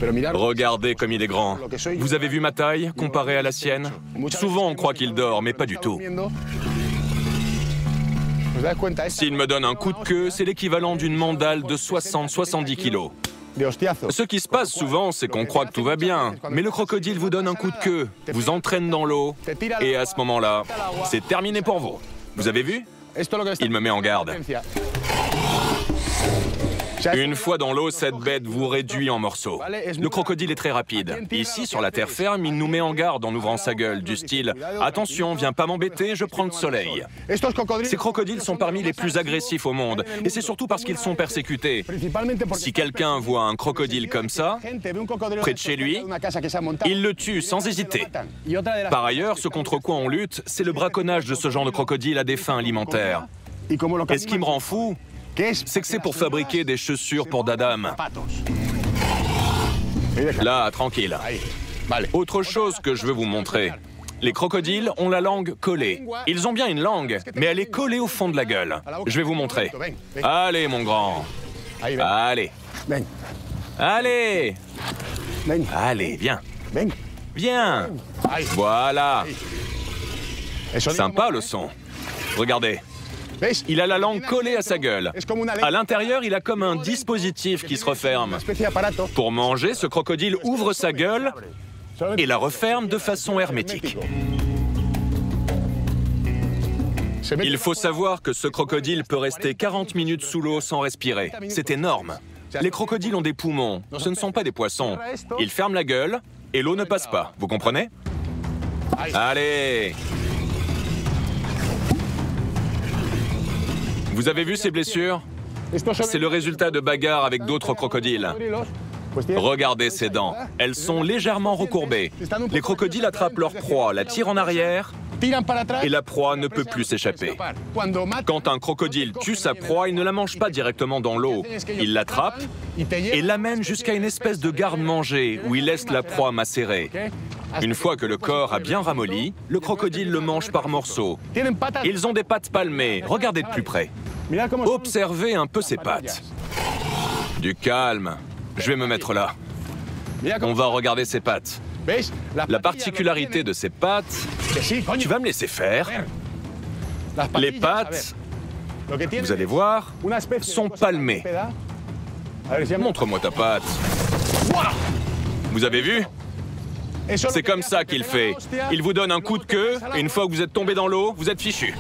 Regardez comme il est grand. Vous avez vu ma taille comparée à la sienne? Souvent on croit qu'il dort, mais pas du tout. S'il me donne un coup de queue, c'est l'équivalent d'une mandale de 60-70 kilos. Ce qui se passe souvent, c'est qu'on croit que tout va bien. Mais le crocodile vous donne un coup de queue, vous entraîne dans l'eau, et à ce moment-là, c'est terminé pour vous. Vous avez vu? Il me met en garde. Une fois dans l'eau, cette bête vous réduit en morceaux. Le crocodile est très rapide. Ici, sur la terre ferme, il nous met en garde en ouvrant sa gueule, du style « Attention, viens pas m'embêter, je prends le soleil ». Ces crocodiles sont parmi les plus agressifs au monde, et c'est surtout parce qu'ils sont persécutés. Si quelqu'un voit un crocodile comme ça, près de chez lui, il le tue sans hésiter. Par ailleurs, ce contre quoi on lutte, c'est le braconnage de ce genre de crocodile à des fins alimentaires. Et ce qui me rend fou, c'est que c'est pour fabriquer des chaussures pour d'Adam. Là, tranquille. Autre chose que je veux vous montrer. Les crocodiles ont la langue collée. Ils ont bien une langue, mais elle est collée au fond de la gueule. Je vais vous montrer. Allez, mon grand. Allez. Allez. Allez, viens. Viens. Voilà. Sympa le son. Regardez. Il a la langue collée à sa gueule. À l'intérieur, il a comme un dispositif qui se referme. Pour manger, ce crocodile ouvre sa gueule et la referme de façon hermétique. Il faut savoir que ce crocodile peut rester 40 minutes sous l'eau sans respirer. C'est énorme. Les crocodiles ont des poumons, ce ne sont pas des poissons. Ils ferment la gueule et l'eau ne passe pas. Vous comprenez? Allez! Vous avez vu ces blessures? C'est le résultat de bagarres avec d'autres crocodiles. Regardez ces dents. Elles sont légèrement recourbées. Les crocodiles attrapent leur proie, la tirent en arrière, et la proie ne peut plus s'échapper. Quand un crocodile tue sa proie, il ne la mange pas directement dans l'eau. Il l'attrape et l'amène jusqu'à une espèce de garde-manger où il laisse la proie macérer. Une fois que le corps a bien ramolli, le crocodile le mange par morceaux. Ils ont des pattes palmées. Regardez de plus près. Observez un peu ces pattes. Du calme. Je vais me mettre là. On va regarder ces pattes. La particularité de ces pattes... Tu vas me laisser faire. Les pattes, vous allez voir, sont palmées. Montre-moi ta patte. Vous avez vu? C'est comme ça qu'il fait. Il vous donne un coup de queue, et une fois que vous êtes tombé dans l'eau, vous êtes fichu.